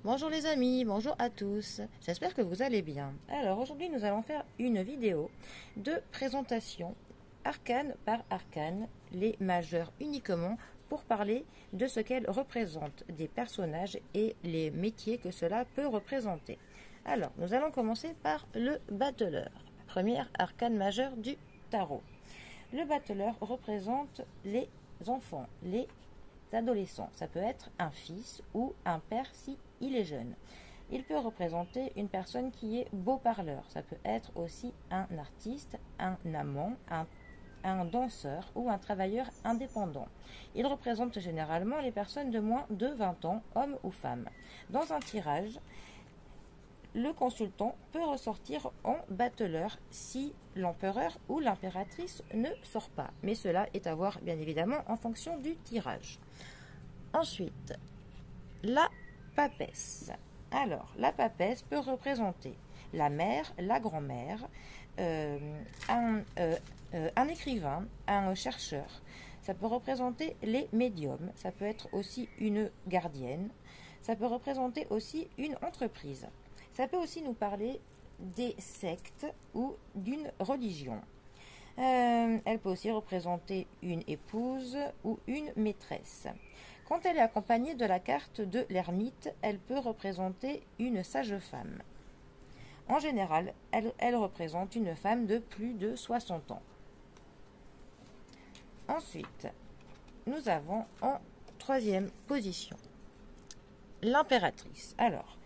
Bonjour les amis, bonjour à tous, j'espère que vous allez bien. Alors aujourd'hui nous allons faire une vidéo de présentation arcane par arcane, les majeurs uniquement pour parler de ce qu'elles représentent, des personnages et les métiers que cela peut représenter. Alors nous allons commencer par le battleur, première arcane majeure du tarot. Le battleur représente les enfants, les adolescents. Ça peut être un fils ou un père si il est jeune. Il peut représenter une personne qui est beau parleur. Ça peut être aussi un artiste, un amant, un danseur ou un travailleur indépendant. Il représente généralement les personnes de moins de 20 ans, hommes ou femmes. Dans un tirage, le consultant peut ressortir en battleur si l'empereur ou l'impératrice ne sort pas. Mais cela est à voir bien évidemment en fonction du tirage. Ensuite, la papesse. Alors, la papesse peut représenter la mère, la grand-mère, un écrivain, un chercheur. Ça peut représenter les médiums. Ça peut être aussi une gardienne. Ça peut représenter aussi une entreprise. Ça peut aussi nous parler des sectes ou d'une religion. Elle peut aussi représenter une épouse ou une maîtresse. Quand elle est accompagnée de la carte de l'ermite, elle peut représenter une sage-femme. En général, elle représente une femme de plus de 60 ans. Ensuite, nous avons en troisième position l'impératrice. Alors,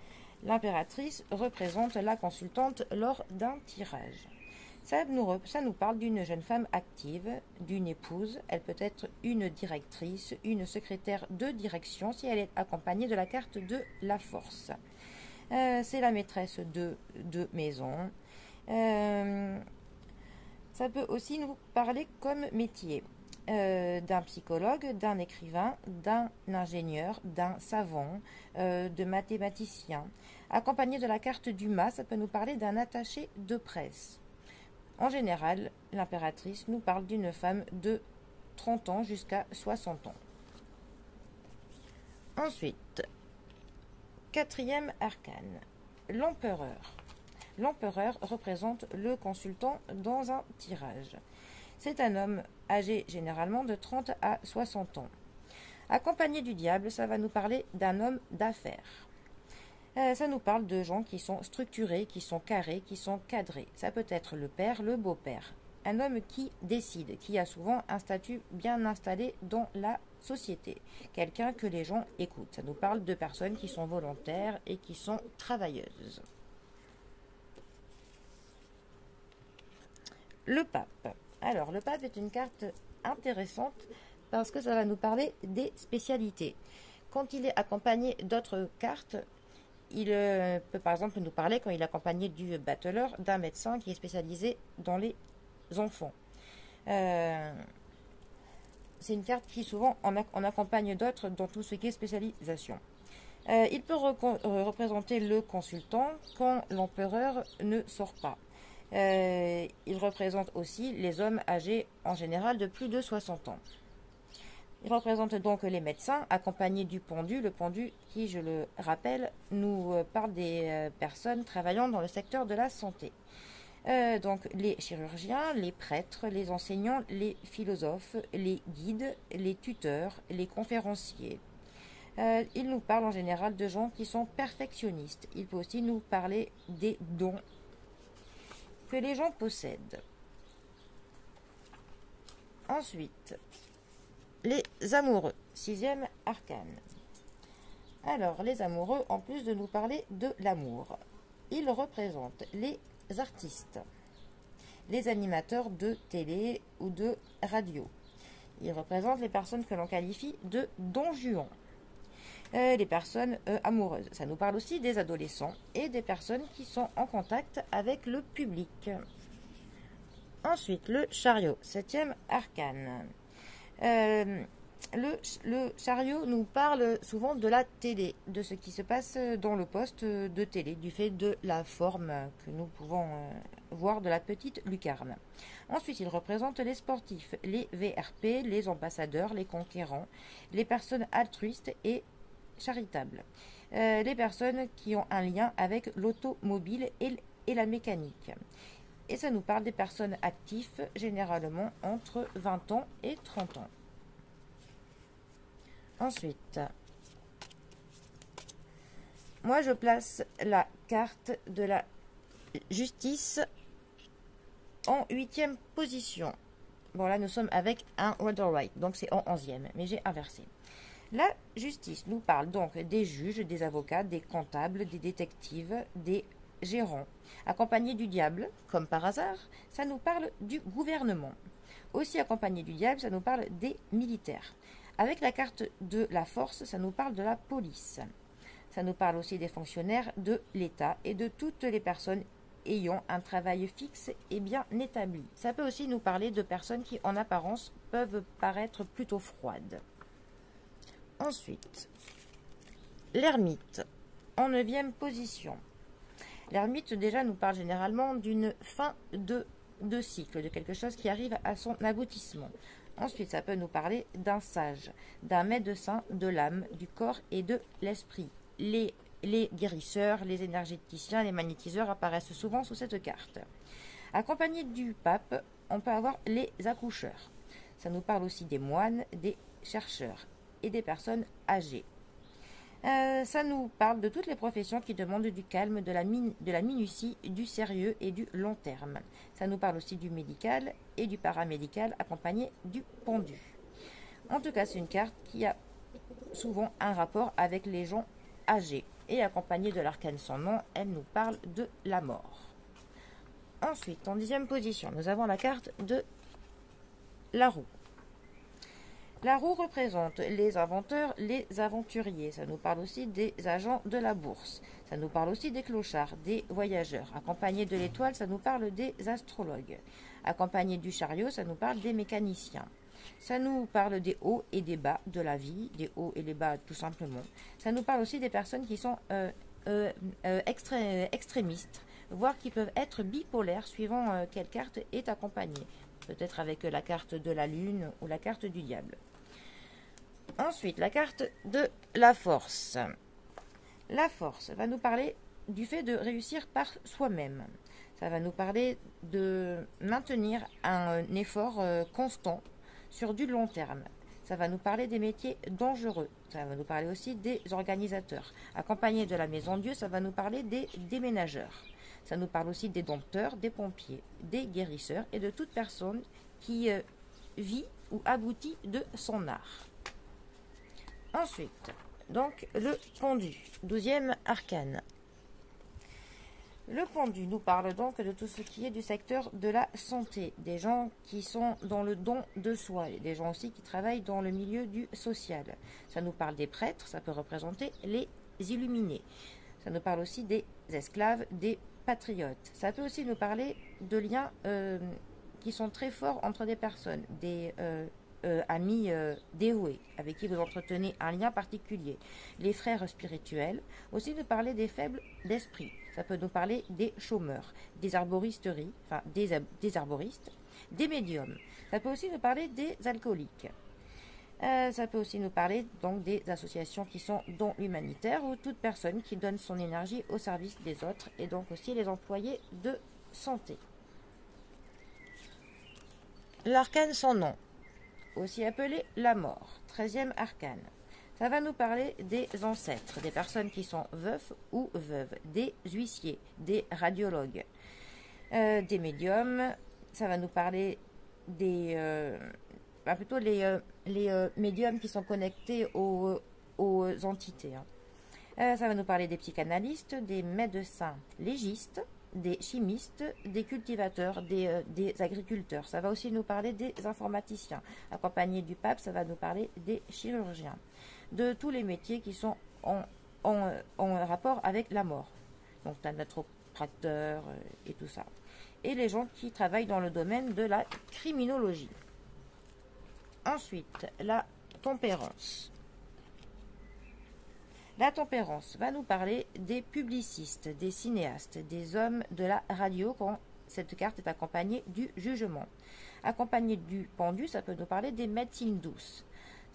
l'impératrice représente la consultante lors d'un tirage. Ça nous parle d'une jeune femme active, d'une épouse. Elle peut être une directrice, une secrétaire de direction si elle est accompagnée de la carte de la force. C'est la maîtresse de maison. Ça peut aussi nous parler comme métier d'un psychologue, d'un écrivain, d'un ingénieur, d'un savant, de mathématicien. Accompagné de la carte du mât, ça peut nous parler d'un attaché de presse. En général, l'impératrice nous parle d'une femme de 30 ans jusqu'à 60 ans. Ensuite, quatrième arcane, l'empereur. L'empereur représente le consultant dans un tirage. C'est un homme âgé généralement de 30 à 60 ans. Accompagné du diable, ça va nous parler d'un homme d'affaires. Ça nous parle de gens qui sont structurés, qui sont carrés, qui sont cadrés. Ça peut être le père, le beau-père. Un homme qui décide, qui a souvent un statut bien installé dans la société. Quelqu'un que les gens écoutent. Ça nous parle de personnes qui sont volontaires et qui sont travailleuses. Le pape. Alors, le pape est une carte intéressante parce que ça va nous parler des spécialités. Quand il est accompagné d'autres cartes, il peut par exemple nous parler, quand il est accompagné du battleur, d'un médecin qui est spécialisé dans les enfants. C'est une carte qui souvent en accompagne d'autres dans tout ce qui est spécialisation. Il peut représenter le consultant quand l'empereur ne sort pas. Il représente aussi les hommes âgés en général de plus de 60 ans. Il représente donc les médecins accompagnés du pendu. Le pendu qui, je le rappelle, nous parle des personnes travaillant dans le secteur de la santé. Donc les chirurgiens, les prêtres, les enseignants, les philosophes, les guides, les tuteurs, les conférenciers. Il nous parle en général de gens qui sont perfectionnistes. Il peut aussi nous parler des dons que les gens possèdent. Ensuite, les amoureux, sixième arcane. Alors, les amoureux, en plus de nous parler de l'amour, ils représentent les artistes, les animateurs de télé ou de radio. Ils représentent les personnes que l'on qualifie de don Juan, les personnes amoureuses. Ça nous parle aussi des adolescents et des personnes qui sont en contact avec le public. Ensuite, le chariot, septième arcane. Le chariot nous parle souvent de la télé, de ce qui se passe dans le poste de télé, du fait de la forme que nous pouvons voir de la petite lucarne. Ensuite, il représente les sportifs, les VRP, les ambassadeurs, les conquérants, les personnes altruistes et charitables. les personnes qui ont un lien avec l'automobile et la mécanique. Et ça nous parle des personnes actives, généralement entre 20 ans et 30 ans. Ensuite, moi je place la carte de la justice en 8e position. Bon, là nous sommes avec un Rider-Waite, donc c'est en 11e, mais j'ai inversé. La justice nous parle donc des juges, des avocats, des comptables, des détectives, des gérants. Accompagné du diable, comme par hasard, ça nous parle du gouvernement. Aussi accompagné du diable, ça nous parle des militaires. Avec la carte de la force, ça nous parle de la police. Ça nous parle aussi des fonctionnaires de l'État et de toutes les personnes ayant un travail fixe et bien établi. Ça peut aussi nous parler de personnes qui, en apparence, peuvent paraître plutôt froides. Ensuite, l'ermite, en 9e position. L'ermite, déjà, nous parle généralement d'une fin de cycle, de quelque chose qui arrive à son aboutissement. Ensuite, ça peut nous parler d'un sage, d'un médecin de l'âme, du corps et de l'esprit. Les guérisseurs, les énergéticiens, les magnétiseurs apparaissent souvent sous cette carte. Accompagné du pape, on peut avoir les accoucheurs. Ça nous parle aussi des moines, des chercheurs et des personnes âgées. Ça nous parle de toutes les professions qui demandent du calme, de la minutie, du sérieux et du long terme. Ça nous parle aussi du médical et du paramédical accompagné du pendu. En tout cas, c'est une carte qui a souvent un rapport avec les gens âgés. Et accompagnée de l'arcane sans nom, elle nous parle de la mort. Ensuite, en 10e position, nous avons la carte de la roue. La roue représente les inventeurs, les aventuriers. Ça nous parle aussi des agents de la bourse. Ça nous parle aussi des clochards, des voyageurs. Accompagné de l'étoile, ça nous parle des astrologues. Accompagné du chariot, ça nous parle des mécaniciens. Ça nous parle des hauts et des bas de la vie, des hauts et des bas tout simplement. Ça nous parle aussi des personnes qui sont extrémistes, voire qui peuvent être bipolaires suivant quelle carte est accompagnée. Peut-être avec la carte de la lune ou la carte du diable. Ensuite, la carte de la force. La force va nous parler du fait de réussir par soi-même. Ça va nous parler de maintenir un effort constant sur du long terme. Ça va nous parler des métiers dangereux. Ça va nous parler aussi des organisateurs. Accompagné de la maison Dieu, ça va nous parler des déménageurs. Ça nous parle aussi des dompteurs, des pompiers, des guérisseurs et de toute personne qui vit ou aboutit de son art. Ensuite, donc le pendu, 12e arcane. Le pendu nous parle donc de tout ce qui est du secteur de la santé, des gens qui sont dans le don de soi, et des gens aussi qui travaillent dans le milieu du social. Ça nous parle des prêtres, ça peut représenter les illuminés. Ça nous parle aussi des esclaves, des patriotes. Ça peut aussi nous parler de liens qui sont très forts entre des personnes, des amis dévoués, avec qui vous entretenez un lien particulier. Les frères spirituels, aussi nous parler des faibles d'esprit. Ça peut nous parler des chômeurs, des arboristeries, enfin des arboristes, des médiums. Ça peut aussi nous parler des alcooliques. Ça peut aussi nous parler donc des associations qui sont dons humanitaires ou toute personne qui donne son énergie au service des autres et donc aussi les employés de santé. L'arcane sans nom, aussi appelé la mort, 13e arcane. Ça va nous parler des ancêtres, des personnes qui sont veufs ou veuves, des huissiers, des radiologues, des médiums. Ça va nous parler des... plutôt les médiums qui sont connectés aux entités. Ça va nous parler des psychanalystes, des médecins légistes, des chimistes, des cultivateurs, des agriculteurs. Ça va aussi nous parler des informaticiens. Accompagné du pape, ça va nous parler des chirurgiens, de tous les métiers qui sont en rapport avec la mort. Donc, un naturopathe et tout ça. Et les gens qui travaillent dans le domaine de la criminologie. Ensuite, la tempérance. La tempérance va nous parler des publicistes, des cinéastes, des hommes de la radio quand cette carte est accompagnée du jugement. Accompagnée du pendu, ça peut nous parler des médecines douces.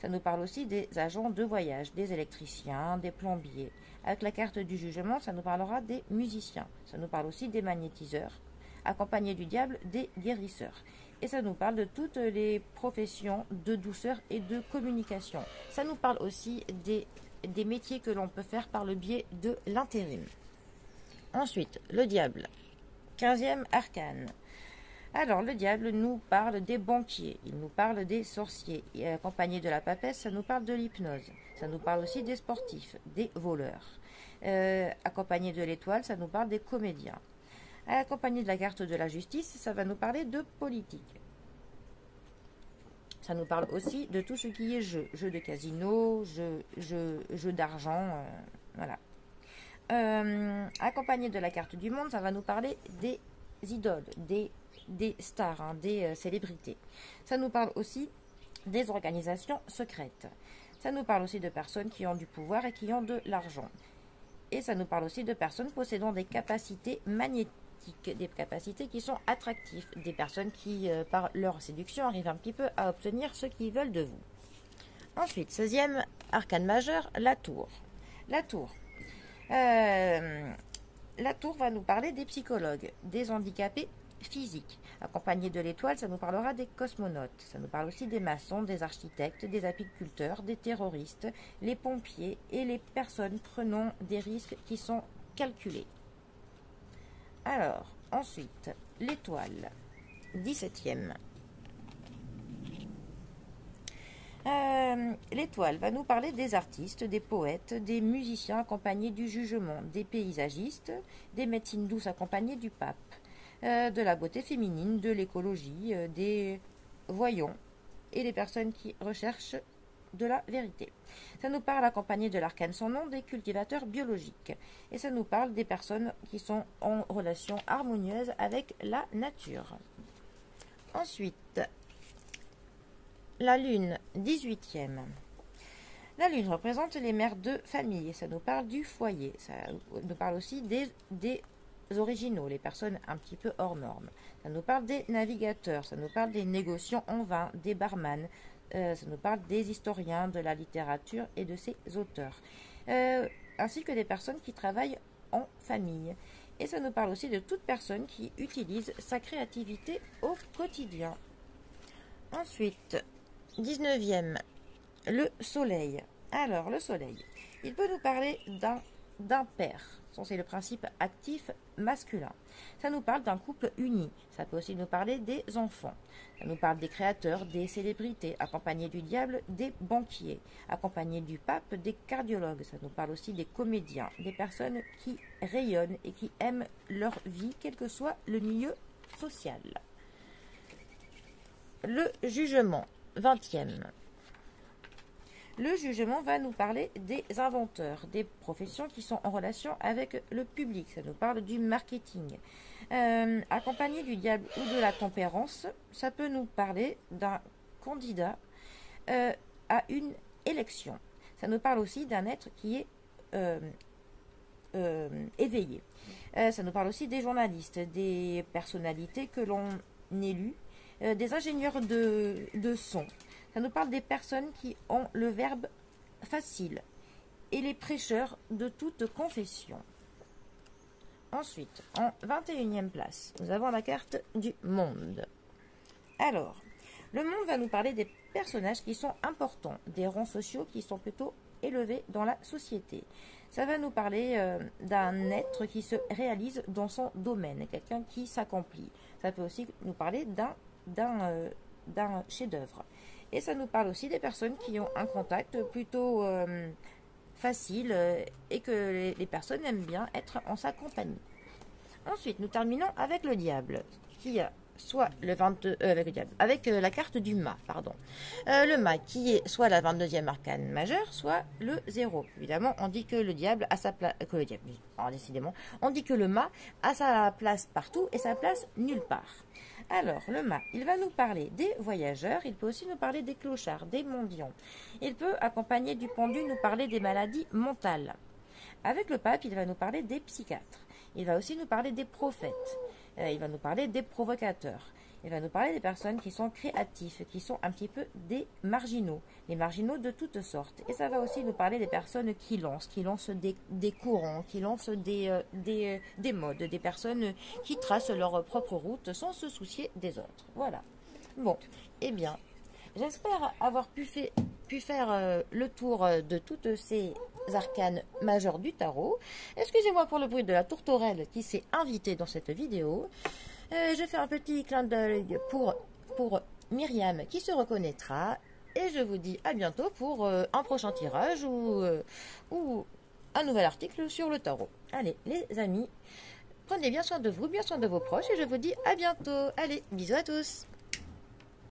Ça nous parle aussi des agents de voyage, des électriciens, des plombiers. Avec la carte du jugement, ça nous parlera des musiciens. Ça nous parle aussi des magnétiseurs, accompagnés du diable, des guérisseurs. Et ça nous parle de toutes les professions de douceur et de communication. Ça nous parle aussi des métiers que l'on peut faire par le biais de l'intérim. Ensuite, le diable, 15e arcane. Alors, le diable nous parle des banquiers, il nous parle des sorciers. Et accompagné de la papesse, ça nous parle de l'hypnose. Ça nous parle aussi des sportifs, des voleurs. Accompagné de l'étoile, ça nous parle des comédiens. Accompagné de la carte de la justice, ça va nous parler de politique. Ça nous parle aussi de tout ce qui est jeu. Jeu de casino, jeu d'argent, voilà. Accompagné de la carte du monde, ça va nous parler des idoles, des stars, hein, des célébrités. Ça nous parle aussi des organisations secrètes. Ça nous parle aussi de personnes qui ont du pouvoir et qui ont de l'argent. Et ça nous parle aussi de personnes possédant des capacités magnétiques, des capacités qui sont attractives, des personnes qui, par leur séduction, arrivent un petit peu à obtenir ce qu'ils veulent de vous. Ensuite, 16e arcane majeur, la tour. La tour. La tour va nous parler des psychologues, des handicapés physiques. Accompagné de l'étoile, ça nous parlera des cosmonautes. Ça nous parle aussi des maçons, des architectes, des apiculteurs, des terroristes, les pompiers et les personnes prenant des risques qui sont calculés. Alors, ensuite, l'étoile, 17e. L'étoile va nous parler des artistes, des poètes, des musiciens accompagnés du jugement, des paysagistes, des médecines douces accompagnées du pape, de la beauté féminine, de l'écologie, des voyants et des personnes qui recherchent de la vérité. Ça nous parle accompagné de l'arcane sans nom des cultivateurs biologiques. Et ça nous parle des personnes qui sont en relation harmonieuse avec la nature. Ensuite, la lune, 18e. La lune représente les mères de famille. Ça nous parle du foyer. Ça nous parle aussi des originaux, les personnes un petit peu hors normes. Ça nous parle des navigateurs. Ça nous parle des négociants en vin, des barmanes. Ça nous parle des historiens, de la littérature et de ses auteurs. Ainsi que des personnes qui travaillent en famille. Et ça nous parle aussi de toute personne qui utilise sa créativité au quotidien. Ensuite, 19e, le soleil. Alors, le soleil, il peut nous parler d'un père. C'est le principe actif masculin. Ça nous parle d'un couple uni. Ça peut aussi nous parler des enfants. Ça nous parle des créateurs, des célébrités, accompagnés du diable, des banquiers, accompagnés du pape, des cardiologues. Ça nous parle aussi des comédiens, des personnes qui rayonnent et qui aiment leur vie, quel que soit le milieu social. Le jugement, 20e. Le jugement va nous parler des inventeurs, des professions qui sont en relation avec le public. Ça nous parle du marketing. Accompagné du diable ou de la tempérance, ça peut nous parler d'un candidat à une élection. Ça nous parle aussi d'un être qui est éveillé. Ça nous parle aussi des journalistes, des personnalités que l'on élut, des ingénieurs de son. Ça nous parle des personnes qui ont le verbe facile et les prêcheurs de toute confession. Ensuite, en 21e place, nous avons la carte du monde. Alors, le monde va nous parler des personnages qui sont importants, des rangs sociaux qui sont plutôt élevés dans la société. Ça va nous parler d'un être qui se réalise dans son domaine, quelqu'un qui s'accomplit. Ça peut aussi nous parler d'un chef-d'œuvre. Et ça nous parle aussi des personnes qui ont un contact plutôt facile et que les personnes aiment bien être en sa compagnie. Ensuite, nous terminons avec le diable, qui a soit le 22, avec la carte du mât, pardon. Le mât qui est soit la 22e arcane majeure, soit le 0. Évidemment, on dit que le diable a sa place, décidément, on dit que le mât a sa place partout et sa place nulle part. Alors, le mât, il va nous parler des voyageurs, il peut aussi nous parler des clochards, des mendiants. Il peut, accompagné du pendu, nous parler des maladies mentales. Avec le pape, il va nous parler des psychiatres. Il va aussi nous parler des prophètes. Il va nous parler des provocateurs. Il va nous parler des personnes qui sont créatifs, qui sont un petit peu des marginaux, les marginaux de toutes sortes. Et ça va aussi nous parler des personnes qui lancent des courants, qui lancent des modes, des personnes qui tracent leur propre route sans se soucier des autres. Voilà. Bon, eh bien, j'espère avoir pu faire le tour de toutes ces arcanes majeures du tarot. Excusez-moi pour le bruit de la tourterelle qui s'est invitée dans cette vidéo. Je fais un petit clin d'œil pour Myriam qui se reconnaîtra. Et je vous dis à bientôt pour un prochain tirage ou un nouvel article sur le tarot. Allez, les amis, prenez bien soin de vous, bien soin de vos proches et je vous dis à bientôt. Allez, bisous à tous.